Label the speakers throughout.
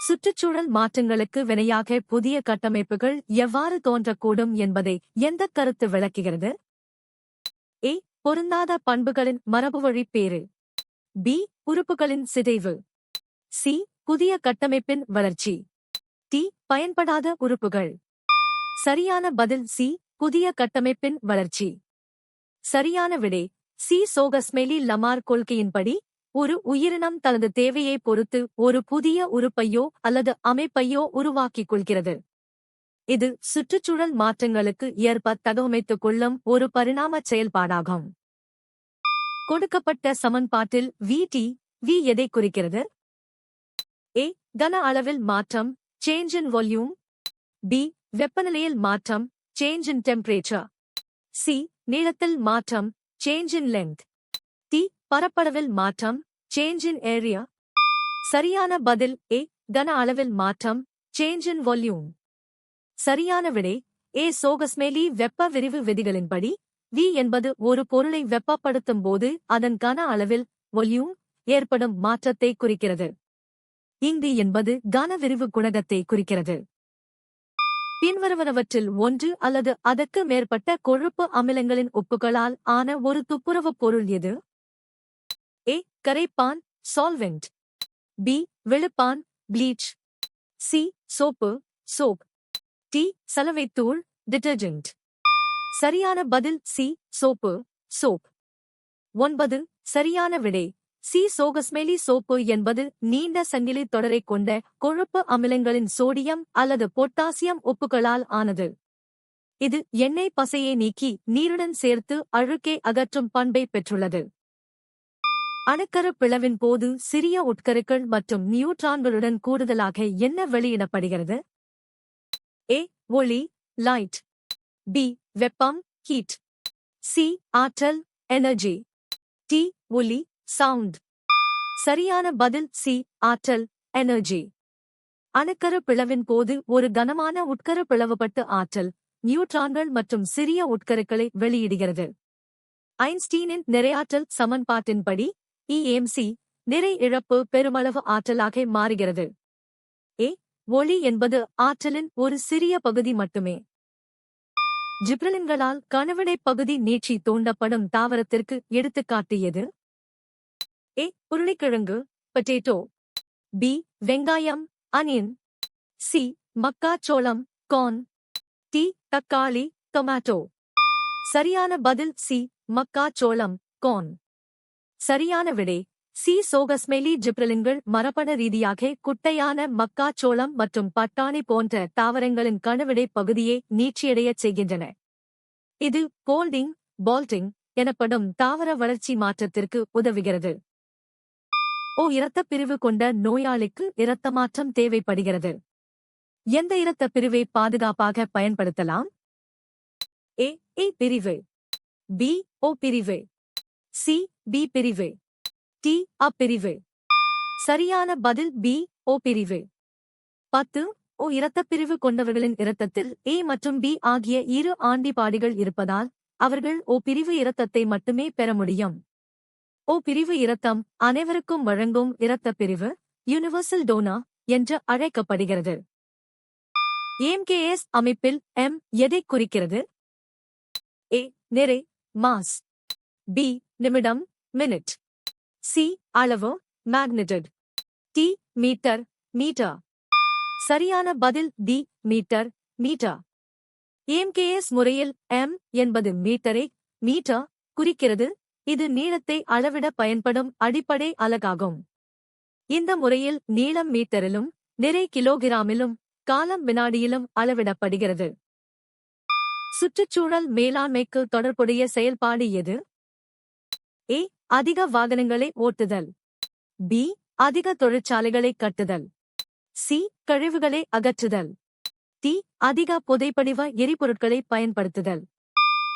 Speaker 1: சுற்றுச்சூழல் மாற்றங்களுக்கு வினையாக புதிய கட்டமைப்புகள் எவ்வாறு தோன்றக்கூடும் என்பதை எந்தக் கருத்து விளக்குகிறது? ஏ. பொருந்தாத பண்புகளின் மரபுவழி பேறு. பி. உறுப்புகளின் சிதைவு. சி. புதிய கட்டமைப்பின் வளர்ச்சி. டி. பயன்படாத உறுப்புகள். சரியான பதில் சி. புதிய கட்டமைப்பின் வளர்ச்சி. சரியான விடை சி. சோகஸ்மெலி லமார் கொள்கையின்படி ஒரு உயிரினம் தனது தேவையைப் பொறுத்து ஒரு புதிய உறுப்பையோ அல்லது அமைப்பையோ உருவாக்கிக் கொள்கிறது. இது சுற்றுச்சூழல் மாற்றங்களுக்கு ஏற்ப தகவமைத்துக் கொள்ளும் ஒரு பரிணாமச் செயல்பாடாகும். கொடுக்கப்பட்ட சமன்பாட்டில் V எதை குறிக்கிறது? ஏ. கன அளவில் மாற்றம் சேஞ்ச் இன் வால்யூம். பி. வெப்பநிலையில் மாற்றம் சேஞ்ச் இன் டெம்பரேச்சர். சி. நீளத்தில் மாற்றம் சேஞ்ச் இன் லெங்த். டி. பரப்பளவில் மாற்றம் சேஞ்ச் இன் ஏரியா. சரியான பதில் ஏ. கன அளவில் மாற்றம் சேஞ்ச் இன் வால்யூம். சரியான விடை ஏ. சோகஸ்மெலி வெப்ப விரிவு விதிகளின்படி V என்பது ஒரு பொருளை வெப்பப்படுத்தும் போது அதன் கன அளவில் வால்யூம் ஏற்படும் மாற்றத்தை குறிக்கிறது. இங்கு என்பது கன விரிவு குணகத்தை குறிக்கிறது. பின்வருவனவற்றில் ஒன்று அல்லது அதற்கு மேற்பட்ட கொழுப்பு அமிலங்களின் உப்புகளால் ஆன ஒரு துப்புரவுப் பொருள் எது? ஏ. கரைப்பான் சால்வெண்ட். பி. வெளுப்பான் bleach. C. Soap soap. D. சலவைத்தூள் டிடர்ஜென்ட். சரியான பதில் சி. Soap soap. 9. சரியான விடை சி. சோகஸ்மெலி சோப்பு என்பது நீண்ட சங்கிலி தொடரைக் கொண்ட கொழுப்பு அமிலங்களின் சோடியம் அல்லது பொட்டாசியம் உப்புகளால் ஆனது. இது எண்ணெய் பசையை நீக்கி நீருடன் சேர்த்து அழுக்கை அகற்றும் பண்பை பெற்றுள்ளது. அணுக்கரு பிளவின் போது சிறிய உட்கருக்கள் மற்றும் நியூட்ரான்களுடன் கூடுதலாக என்ன வெளியிடப்படுகிறது? ஏ. ஒளி லைட். பி. வெப்பம் ஹீட். சி. ஆற்றல் எனர்ஜி. டி. ஒலி சவுண்ட். சரியான பதில் சி. ஆற்றல் எனர்ஜி. அணுக்கரு பிளவின் போது ஒரு கனமான உட்கரு பிளவுபட்டு ஆற்றல் நியூட்ரான்கள் மற்றும் சிறிய உட்கருக்களை வெளியிடுகிறது. ஐன்ஸ்டீனின் நிறையாற்றல் சமன்பாட்டின்படி EMC நிறை இழப்பு பெருமளவு ஆற்றலாக மாறுகிறது. ஏ. ஒளி என்பது ஆற்றலின் ஒரு சிறிய பகுதி மட்டுமே. ஜிப்ரலின்களால் கணுவிடைப் பகுதி நீட்சி தூண்டப்படும் தாவரத்திற்கு எடுத்துக்காட்டு எது? ஏ. உருளைக்கிழங்கு பொட்டேட்டோ. பி. வெங்காயம் அனியன். சி. மக்காச்சோளம் கார்ன். டி. தக்காளி டொமாட்டோ. சரியான பதில் சி. மக்காச்சோளம் கார்ன். சரியான விடை சி. சோகஸ்மெலி ஜிப்ரலின்கள் மரபணு ரீதியாக குட்டையான மக்காச்சோளம் மற்றும் பட்டாணி போன்ற தாவரங்களின் கணுவிடைப் பகுதியை நீட்சியடையச் செய்கின்றன. இது போல்டிங் பால்டிங் எனப்படும் தாவர வளர்ச்சி மாற்றத்திற்கு உதவுகிறது. ஓ இரத்தப் பிரிவு கொண்ட நோயாளிக்கு இரத்த மாற்றம் தேவைப்படுகிறது. எந்த இரத்தப் பிரிவை பாதுகாப்பாக பயன்படுத்தலாம்? ஏ. ஏ பிரிவு. பி. ஓ பிரிவு. சி. பி பிரிவு. டி. அ பிரிவு. சரியான பதில் பி. ஓ பிரிவு. 10. ஓ இரத்தப் பிரிவு கொண்டவர்களின் இரத்தத்தில் ஏ மற்றும் பி ஆகிய இரு ஆன்டிபாடிகள் இருப்பதால் அவர்கள் ஓ பிரிவு இரத்தத்தை மட்டுமே பெற முடியும். ஓ பிரிவு இரத்தம் அனைவருக்கும் வழங்கும் இரத்தப் பிரிவு யுனிவர்சல் டோனர் என்று அழைக்கப்படுகிறது. EMKS அமைப்பில் M எதைக் குறிக்கிறது? ஏ. நிறை மாஸ். பி. நிமிடம் மினிட். சி. அளவு மேக்னிட்யூட். டி. Metre metre. சரியான பதில் டி. Metre metre. EMKS முறையில் M என்பது மீட்டரை மீட்டர் குறிக்கிறது. இது நீளத்தை அளவிட பயன்படும் அடிப்படை அலகாகும். இந்த முறையில் நீளம் மீட்டரிலும் நிறை கிலோகிராமிலும் காலம் வினாடியிலும் அளவிடப்படுகிறது. சுற்றுச்சூழல் மேலாண்மைக்கு தொடர்புடைய செயல்பாடு எது? ஏ. அதிக வாகனங்களை ஓட்டுதல். பி. அதிக தொழிற்சாலைகளை கட்டுதல். சி. கழிவுகளை அகற்றுதல். டி. அதிக புதைப்படிவ எரிபொருட்களை பயன்படுத்துதல்.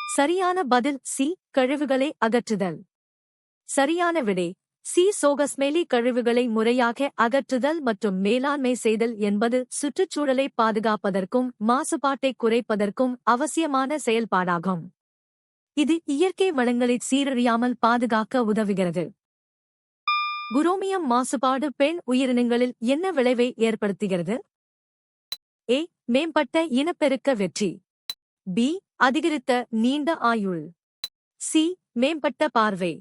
Speaker 1: சரியான பதில் சி. கழிவுகளை அகற்றுதல். சரியான விடை சி. சோகஸ்மெலி கழிவுகளை முறையாக அகற்றுதல் மற்றும் மேலாண்மை செய்தல் என்பது சுற்றுச்சூழலை பாதுகாப்பதற்கும் மாசுபாட்டை குறைப்பதற்கும் அவசியமான செயல்பாடாகும். இது இயற்கை வளங்களை சீரழியாமல் பாதுகாக்க உதவுகிறது. குரோமியம் மாசுபாடு பெண் உயிரினங்களில் என்ன விளைவை ஏற்படுத்துகிறது? ஏ. மேம்பட்ட இனப்பெருக்க வெற்றி. பி. அதிகரித்த நீண்ட ஆயுள். சி. மேம்பட்ட பார்வை.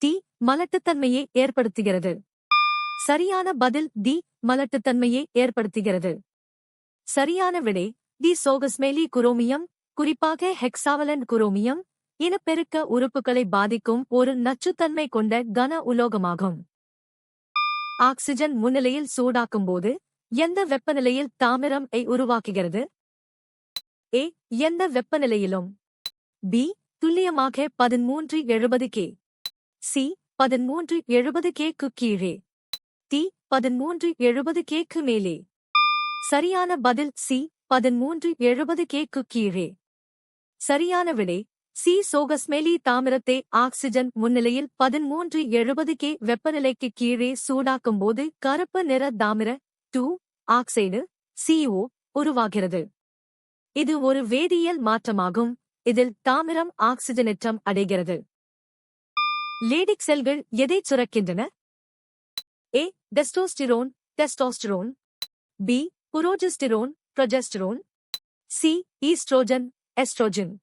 Speaker 1: டி. மலட்டுத்தன்மையை ஏற்படுத்துகிறது. சரியான பதில் டி. மலட்டுத்தன்மையை ஏற்படுத்துகிறது. சரியான விடை டி. சோகஸ்மெலி குரோமியம், குறிப்பாக ஹெக்சாவலண்ட் குரோமியம், இனப்பெருக்க உறுப்புகளை பாதிக்கும் ஒரு நச்சுத்தன்மை கொண்ட கன உலோகமாகும். ஆக்சிஜன் முன்னிலையில் சூடாக்கும்போது எந்த வெப்பநிலையில் தாமிரம் உருவாக்குகிறது? ஏ. எந்த வெப்பநிலையிலும். பி. துல்லியமாக 1370 கே. சி. 1370 கேக்கு கீழே. டி. 1370 கேக்கு மேலே. சரியான பதில் சி. 1370 கேக்கு கீழே. சரியான விடை சி. சோகஸ்மெலி தாமிரத்தை ஆக்சிஜன் முன்னிலையில் 1370 கே வெப்பநிலைக்கு கீழே சூடாக்கும்போது கருப்பு நிற தாமிர ஆக்சைடு CO உருவாகிறது. இது ஒரு வேதியியல் மாற்றமாகும், இதில் தாமிரம் ஆக்சிஜனேற்றம் அடைகிறது. லேடிக் செல்கள் எதைச் சுரக்கின்றன? A. Testosterone. B. Progesterone. C. Oestrogen oestrogen.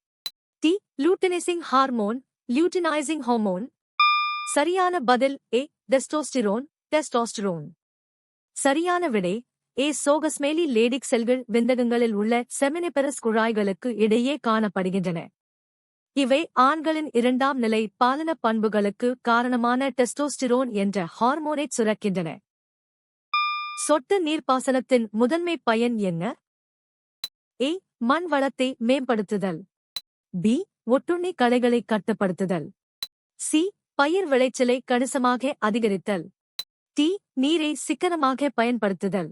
Speaker 1: D. Luteinising hormone. சரியான பதில் ஏ. டெஸ்டோஸ்டிரோன். சரியான விடை ஏ. சோகஸ்மெலி லேடிக் செல்கள் விந்தகங்களில் உள்ள செமினிபெரஸ் குழாய்களுக்கு இடையே காணப்படுகின்றன. இவை ஆண்களின் இரண்டாம் நிலை பாலன பண்புகளுக்கு காரணமான டெஸ்டோஸ்டிரோன் என்ற ஹார்மோனைச் சுரக்கின்றன. சொட்டு நீர்ப்பாசனத்தின் முதன்மை பயன் என்ன? ஏ. மண் வளத்தை மேம்படுத்துதல். பி. ஒட்டுண்ணி களைகளை கட்டுப்படுத்துதல். சி. பயிர் விளைச்சலை கணிசமாக அதிகரித்தல். டி. நீரை சிக்கனமாக பயன்படுத்துதல்.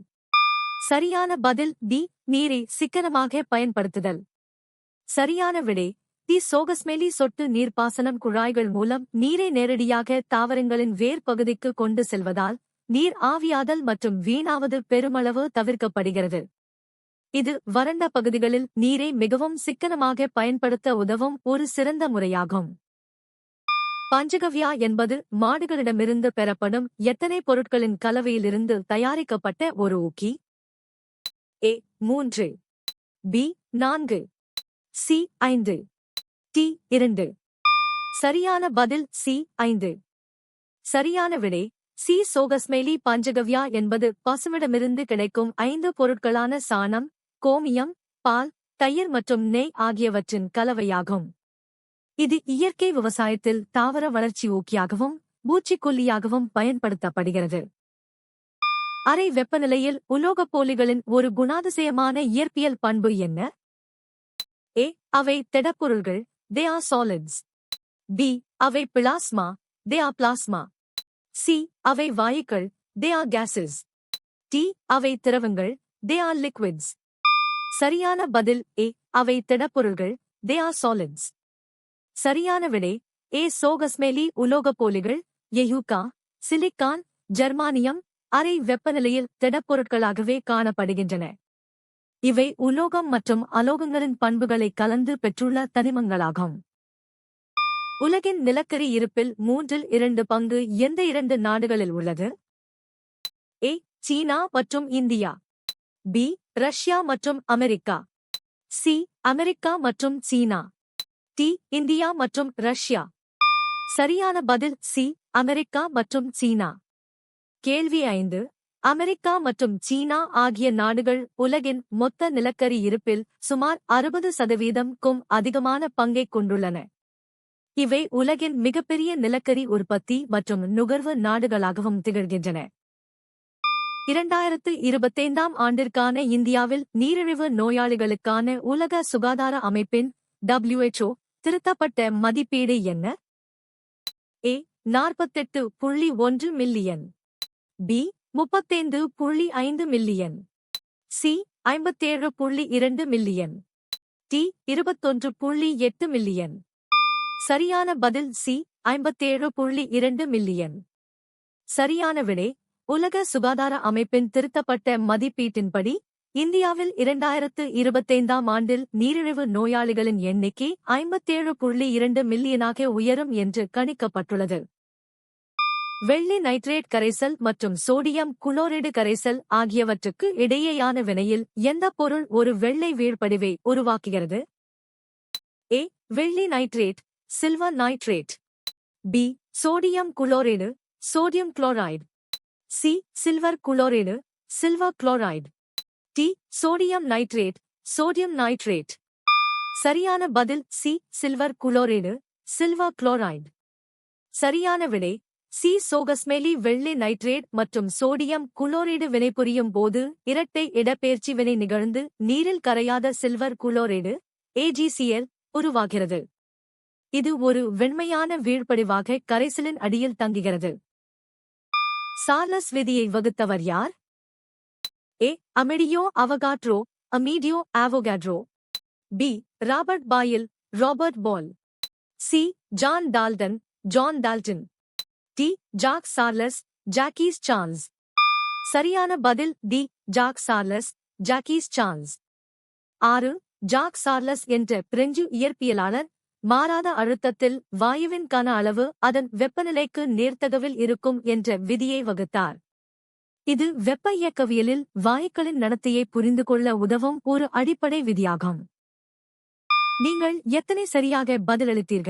Speaker 1: சரியான பதில் டி. நீரை சிக்கனமாக பயன்படுத்துதல். சரியான விடை டி. சோகஸ்மெலி சொட்டு நீர்ப்பாசனம் குழாய்கள் மூலம் நீரை நேரடியாக தாவரங்களின் வேர் பகுதிக்கு கொண்டு செல்வதால் நீர் ஆவியாதல் மற்றும் வீணாவது பெருமளவு தவிர்க்கப்படுகிறது. இது வறண்ட பகுதிகளில் நீரை மிகவும் சிக்கனமாக பயன்படுத்த உதவும் ஒரு சிறந்த முறையாகும். பஞ்சகவ்யா என்பது மாடுகளிடமிருந்து பெறப்படும் எத்தனை பொருட்களின் கலவையிலிருந்து தயாரிக்கப்பட்ட ஒரு ஊக்கி? ஏ. 3. பி. 4. சி. 5. டி. 2. சரியான பதில் சி. 5. சரியான விடை சி. சோகஸ்மெலி பஞ்சகவ்யா என்பது பசுவிடமிருந்து கிடைக்கும் 5 பொருட்களான சாணம், கோமியம், பால், தயிர் மற்றும் நெய் ஆகியவற்றின் கலவையாகும். இது இயற்கை விவசாயத்தில் தாவர வளர்ச்சி ஊக்கியாகவும் பூச்சிக்கொல்லியாகவும் பயன்படுத்தப்படுகிறது. அறை வெப்பநிலையில் உலோகப்போலிகளின் ஒரு குணாதிசயமான இயற்பியல் பண்பு என்ன? ஏ. அவை திடப்பொருள்கள், they are solids. பி. அவை பிளாஸ்மா. சி. அவை வாயுக்கள், they are gases. டி. அவை திரவங்கள், they are liquids. சரியான பதில் ஏ. அவை திடப்பொருள்கள், they are solids. சரியான விடை ஏ. சோகஸ்மெலி உலோகப்போலிகள் எயூகா, சிலிக்கான், ஜெர்மானியம் அறை வெப்பநிலையில் திடப்பொருட்களாகவே காணப்படுகின்றன. இவை உலோகம் மற்றும் அலோகங்களின் பண்புகளை கலந்து பெற்றுள்ள தனிமங்களாகும். உலகின் நிலக்கரி இருப்பில் 2/3 பங்கு எந்த 2 நாடுகளில் உள்ளது? ஏ. சீனா மற்றும் இந்தியா. பி. ரஷ்யா மற்றும் அமெரிக்கா. சி. அமெரிக்கா மற்றும் சீனா. டி. இந்தியா மற்றும் ரஷ்யா. சரியான பதில் சி. அமெரிக்கா மற்றும் சீனா. கேள்வி 5. அமெரிக்கா மற்றும் சீனா ஆகிய நாடுகள் உலகின் மொத்த நிலக்கரி இருப்பில் சுமார் 60%க்கும் அதிகமான பங்கைக் கொண்டுள்ளன. இவை உலகின் மிகப்பெரிய நிலக்கரி உற்பத்தி மற்றும் நுகர்வு நாடுகளாகவும் திகழ்கின்றன. 2025ஆம் ஆண்டிற்கான இந்தியாவில் நீரிழிவு நோயாளிகளுக்கான உலக சுகாதார அமைப்பின் WHO திருத்தப்பட்ட மதிப்பீடு என்ன? A. 48.1 million. B. 35.5 million. C. 57.2 million. D. 21.8 million. சரியான பதில் சி. 57.2 மில்லியன். சரியான விடை உலக சுகாதார அமைப்பின் திருத்தப்பட்ட மதிப்பீட்டின்படி இந்தியாவில் 2025ஆம் ஆண்டில் நீரிழிவு நோயாளிகளின் எண்ணிக்கை 57.2 மில்லியனாக உயரும் என்று கணிக்கப்பட்டுள்ளது. வெள்ளி நைட்ரேட் கரைசல் மற்றும் சோடியம் குளோரைடு கரைசல் ஆகியவற்றுக்கு இடையேயான வினையில் எந்த பொருள் ஒரு வெள்ளை வீழ்படிவை உருவாக்குகிறது? ஏ. வெள்ளி nitrate, silver nitrate. B. Sodium chloride, sodium chloride. C. Silver chloride, silver chloride. D. Sodium nitrate, sodium nitrate. சரியான பதில் C. Silver chloride, silver chloride. சரியான விடை சி. சோகஸ்மெலி. வெள்ளி நைட்ரேட் மற்றும் சோடியம் குளோரைடு வினைபுரியும் போது இரட்டை இடப்பெயர்ச்சி வினை நிகழ்ந்து நீரில் கரையாத சில்வர் குளோரைடு AgCl உருவாகிறது. இது ஒரு வெண்மையான வீழ்படிவாக கரைசலின் அடியில் தங்குகிறது. சார்லஸ் விதியை வகுத்தவர் யார்? A. Amedeo Avogadro, Amedeo Avogadro. B. Robert Boyle, Robert Boyle. C. John Dalton, John Dalton. D. Jacques Charles, Jacques Charles. சரியான பதில் D. Jacques Charles, Jacques Charles. 6. Jacques Charles என்ற பிரெஞ்சு இயற்பியலாளர் மாறாத அழுத்தத்தில் வாயுவின் கன அளவு அதன் வெப்பநிலைக்கு நேர்த்தகவில் இருக்கும் என்ற விதியை வகுத்தார். இது வெப்ப இயக்கவியலில் வாயுக்களின் நடத்தையை புரிந்து கொள்ள உதவும் ஒரு அடிப்படை விதியாகும். நீங்கள் எத்தனை சரியாக பதிலளித்தீர்கள்?